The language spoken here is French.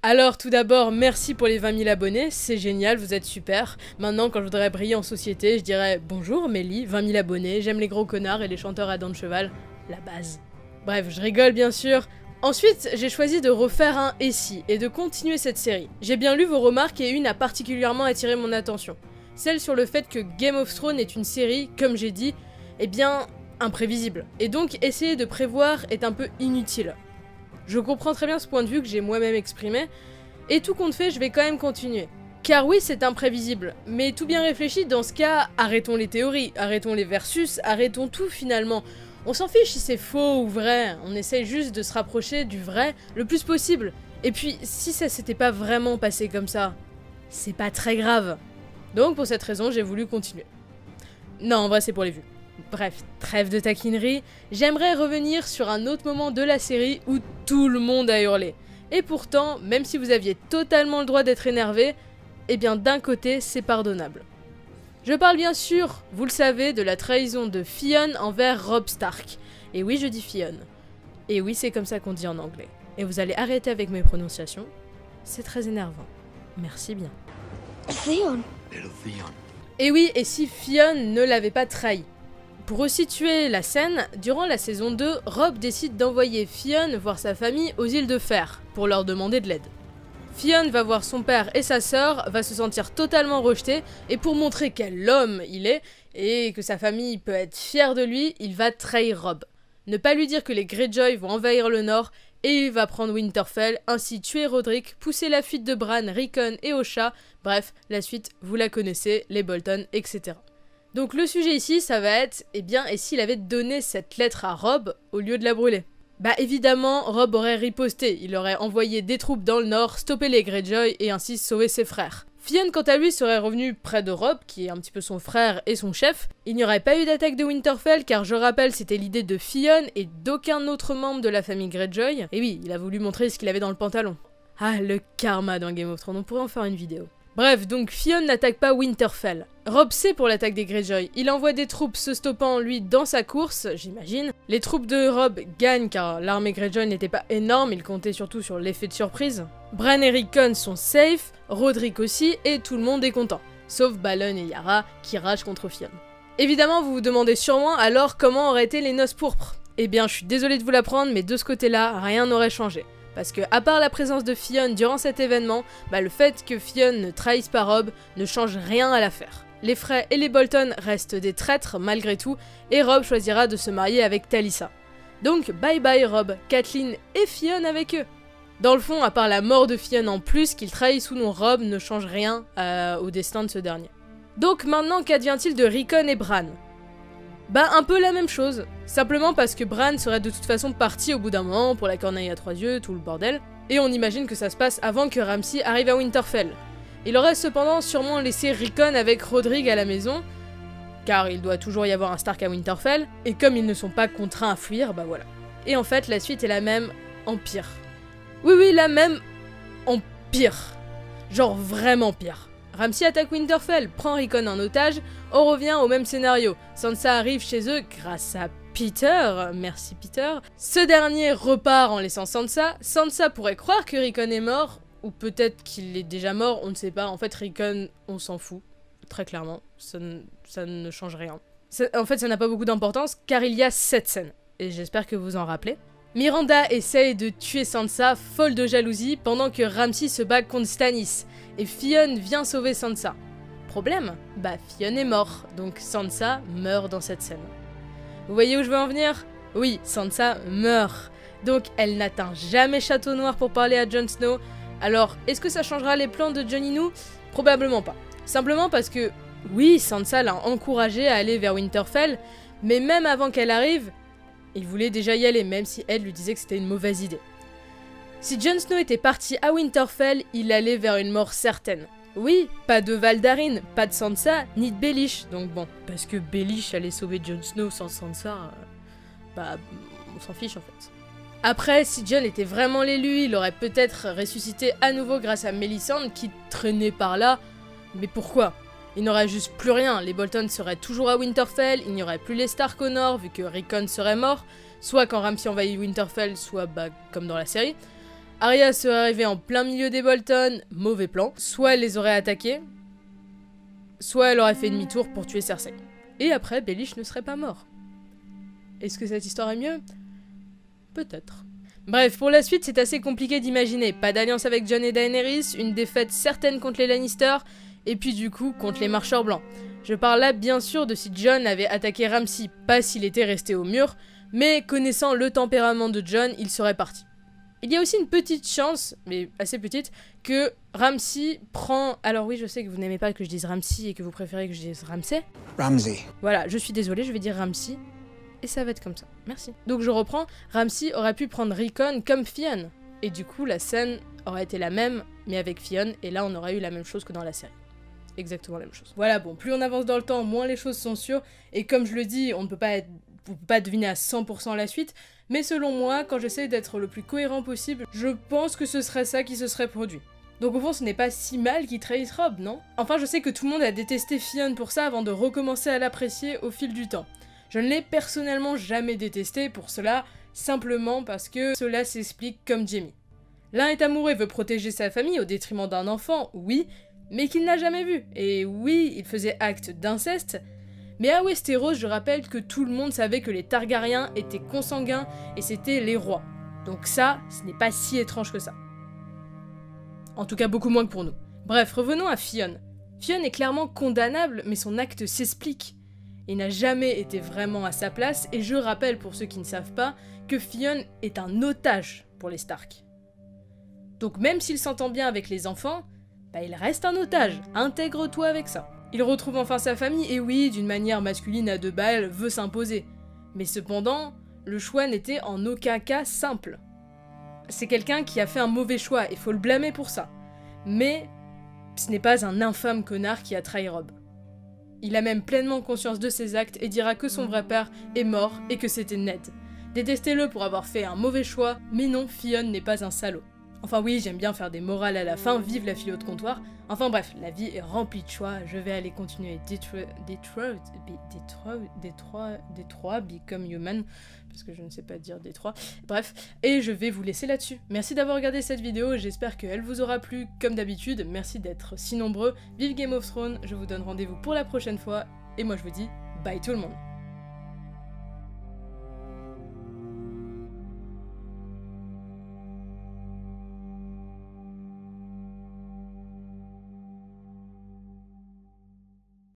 Alors tout d'abord, merci pour les 20 000 abonnés, c'est génial, vous êtes super. Maintenant, quand je voudrais briller en société, je dirais « Bonjour Mélie, 20 000 abonnés, j'aime les gros connards et les chanteurs à dents de cheval. » La base. Bref, je rigole bien sûr. Ensuite, j'ai choisi de refaire un « Et si » et de continuer cette série. J'ai bien lu vos remarques et une a particulièrement attiré mon attention. Celle sur le fait que Game of Thrones est une série, comme j'ai dit, eh bien, imprévisible. Et donc, essayer de prévoir est un peu inutile. Je comprends très bien ce point de vue que j'ai moi-même exprimé, et tout compte fait, je vais quand même continuer. Car oui, c'est imprévisible, mais tout bien réfléchi, dans ce cas, arrêtons les théories, arrêtons les versus, arrêtons tout finalement. On s'en fiche si c'est faux ou vrai, on essaye juste de se rapprocher du vrai le plus possible. Et puis, si ça s'était pas vraiment passé comme ça, c'est pas très grave. Donc pour cette raison, j'ai voulu continuer. Non, en vrai, c'est pour les vues. Bref, trêve de taquinerie, j'aimerais revenir sur un autre moment de la série où tout le monde a hurlé. Et pourtant, même si vous aviez totalement le droit d'être énervé, eh bien d'un côté, c'est pardonnable. Je parle bien sûr, vous le savez, de la trahison de Fionn envers Robb Stark. Et oui, je dis Fionn. Et oui, c'est comme ça qu'on dit en anglais. Et vous allez arrêter avec mes prononciations, c'est très énervant. Merci bien. Theon. Et oui, et si Fionn ne l'avait pas trahi? Pour resituer la scène, durant la saison 2, Robb décide d'envoyer Fionn voir sa famille aux îles de Fer, pour leur demander de l'aide. Fionn va voir son père et sa sœur, va se sentir totalement rejeté, et pour montrer quel homme il est, et que sa famille peut être fière de lui, il va trahir Robb. Ne pas lui dire que les Greyjoy vont envahir le nord, et il va prendre Winterfell, ainsi tuer Roderick, pousser la fuite de Bran, Rickon et Osha, bref, la suite, vous la connaissez, les Bolton, etc. Donc le sujet ici, ça va être, eh bien, et s'il avait donné cette lettre à Robb au lieu de la brûler? Bah évidemment, Robb aurait riposté, il aurait envoyé des troupes dans le nord, stopper les Greyjoy et ainsi sauver ses frères. Fionn quant à lui serait revenu près de Robb, qui est un petit peu son frère et son chef. Il n'y aurait pas eu d'attaque de Winterfell, car je rappelle c'était l'idée de Fionn et d'aucun autre membre de la famille Greyjoy. Et oui, il a voulu montrer ce qu'il avait dans le pantalon. Ah, le karma dans Game of Thrones, on pourrait en faire une vidéo. Bref, donc Fionn n'attaque pas Winterfell. Robb sait pour l'attaque des Greyjoy, il envoie des troupes se stoppant lui dans sa course, j'imagine. Les troupes de Robb gagnent car l'armée Greyjoy n'était pas énorme, il comptait surtout sur l'effet de surprise. Bran et Rickon sont safe, Roderick aussi, et tout le monde est content. Sauf Balon et Yara qui ragent contre Fionn. Évidemment, vous vous demandez sûrement alors comment auraient été les noces pourpres. Eh bien, je suis désolée de vous l'apprendre, mais de ce côté-là, rien n'aurait changé. Parce que, à part la présence de Fionn durant cet événement, le fait que Fionn ne trahisse pas Robb ne change rien à l'affaire. Les Frey et les Bolton restent des traîtres malgré tout, et Robb choisira de se marier avec Talisa. Donc bye bye Robb, Catelyn et Fionn avec eux. Dans le fond, à part la mort de Fionn en plus, qu'il trahisse ou non Robb ne change rien au destin de ce dernier. Donc maintenant, qu'advient-il de Rickon et Bran? Un peu la même chose, simplement parce que Bran serait de toute façon parti au bout d'un moment pour la corneille à 3 yeux, tout le bordel, et on imagine que ça se passe avant que Ramsay arrive à Winterfell. Il aurait cependant sûrement laissé Rickon avec Roderick à la maison, car il doit toujours y avoir un Stark à Winterfell, et comme ils ne sont pas contraints à fuir, voilà. Et en fait, la suite est la même en pire. Oui, la même en pire. Genre vraiment pire. Ramsay attaque Winterfell, prend Rickon en otage, on revient au même scénario. Sansa arrive chez eux grâce à Peter, merci Peter. Ce dernier repart en laissant Sansa. Sansa pourrait croire que Rickon est mort, ou peut-être qu'il est déjà mort, on ne sait pas. En fait, Rickon, on s'en fout, très clairement, ça ne change rien. En fait, ça n'a pas beaucoup d'importance, car il y a cette scène, et j'espère que vous en rappelez. Miranda essaye de tuer Sansa, folle de jalousie, pendant que Ramsay se bat contre Stannis, et Fionn vient sauver Sansa. Problème? Fionn est mort, donc Sansa meurt dans cette scène. Vous voyez où je veux en venir? Oui, Sansa meurt. Donc elle n'atteint jamais Château Noir pour parler à Jon Snow. Alors, est-ce que ça changera les plans de Jon Snow? Probablement pas. Simplement parce que, oui, Sansa l'a encouragé à aller vers Winterfell, mais même avant qu'elle arrive, il voulait déjà y aller, même si elle lui disait que c'était une mauvaise idée. Si Jon Snow était parti à Winterfell, il allait vers une mort certaine. Oui, pas de Valdarine, pas de Sansa, ni de Baelish. Donc bon, parce que Baelish allait sauver Jon Snow sans Sansa, on s'en fiche en fait. Après, si Jon était vraiment l'élu, il aurait peut-être ressuscité à nouveau grâce à Melisandre qui traînait par là. Mais pourquoi? Il n'aurait juste plus rien, les Bolton seraient toujours à Winterfell, il n'y aurait plus les Stark au nord vu que Rickon serait mort, soit quand Ramsay envahit Winterfell, soit comme dans la série. Arya serait arrivée en plein milieu des Bolton, mauvais plan. Soit elle les aurait attaqués, soit elle aurait fait demi-tour pour tuer Cersei. Et après, Baelish ne serait pas mort. Est-ce que cette histoire est mieux? Peut-être. Bref, pour la suite, c'est assez compliqué d'imaginer. Pas d'alliance avec Jon et Daenerys, une défaite certaine contre les Lannister, et puis du coup, contre les Marcheurs Blancs. Je parle là bien sûr de si Jon avait attaqué Ramsay, pas s'il était resté au mur, mais connaissant le tempérament de Jon, il serait parti. Il y a aussi une petite chance, mais assez petite, que Ramsay prend... Alors oui, je sais que vous n'aimez pas que je dise Ramsay et que vous préférez que je dise Ramsay. Ramsay. Voilà, je suis désolée, je vais dire Ramsay. Et ça va être comme ça. Merci. Donc je reprends, Ramsay aurait pu prendre Rickon comme Fionn. Et du coup, la scène aurait été la même, mais avec Fionn, et là on aurait eu la même chose que dans la série. Exactement la même chose. Voilà, bon, plus on avance dans le temps, moins les choses sont sûres, et comme je le dis, on ne peut pas deviner à 100% la suite, mais selon moi, quand j'essaie d'être le plus cohérent possible, je pense que ce serait ça qui se serait produit. Donc au fond, ce n'est pas si mal qu'il trahisse Robb, non? Enfin, je sais que tout le monde a détesté Fionn pour ça avant de recommencer à l'apprécier au fil du temps. Je ne l'ai personnellement jamais détesté pour cela, simplement parce que cela s'explique comme Jaime. L'un est amoureux et veut protéger sa famille au détriment d'un enfant, oui, mais qu'il n'a jamais vu. Et oui, il faisait acte d'inceste, mais à Westeros, je rappelle que tout le monde savait que les Targaryens étaient consanguins et c'était les rois. Donc ça, ce n'est pas si étrange que ça. En tout cas, beaucoup moins que pour nous. Bref, revenons à Fionn. Fionn est clairement condamnable, mais son acte s'explique. Il n'a jamais été vraiment à sa place, et je rappelle pour ceux qui ne savent pas, que Fionn est un otage pour les Stark. Donc même s'il s'entend bien avec les enfants, bah il reste un otage, intègre-toi avec ça. Il retrouve enfin sa famille, et oui, d'une manière masculine à 2 balles, veut s'imposer. Mais cependant, le choix n'était en aucun cas simple. C'est quelqu'un qui a fait un mauvais choix, et faut le blâmer pour ça. Mais ce n'est pas un infâme connard qui a trahi Robb. Il a même pleinement conscience de ses actes et dira que son vrai père est mort et que c'était Ned. Détestez-le pour avoir fait un mauvais choix, mais non, Fionn n'est pas un salaud. Enfin oui, j'aime bien faire des morales à la fin, vive la philo de comptoir. Enfin bref, la vie est remplie de choix, je vais aller continuer Détroit, Become Human, parce que je ne sais pas dire Détroit. Bref, et je vais vous laisser là-dessus. Merci d'avoir regardé cette vidéo, j'espère qu'elle vous aura plu, comme d'habitude, merci d'être si nombreux. Vive Game of Thrones, je vous donne rendez-vous pour la prochaine fois, et moi je vous dis bye tout le monde.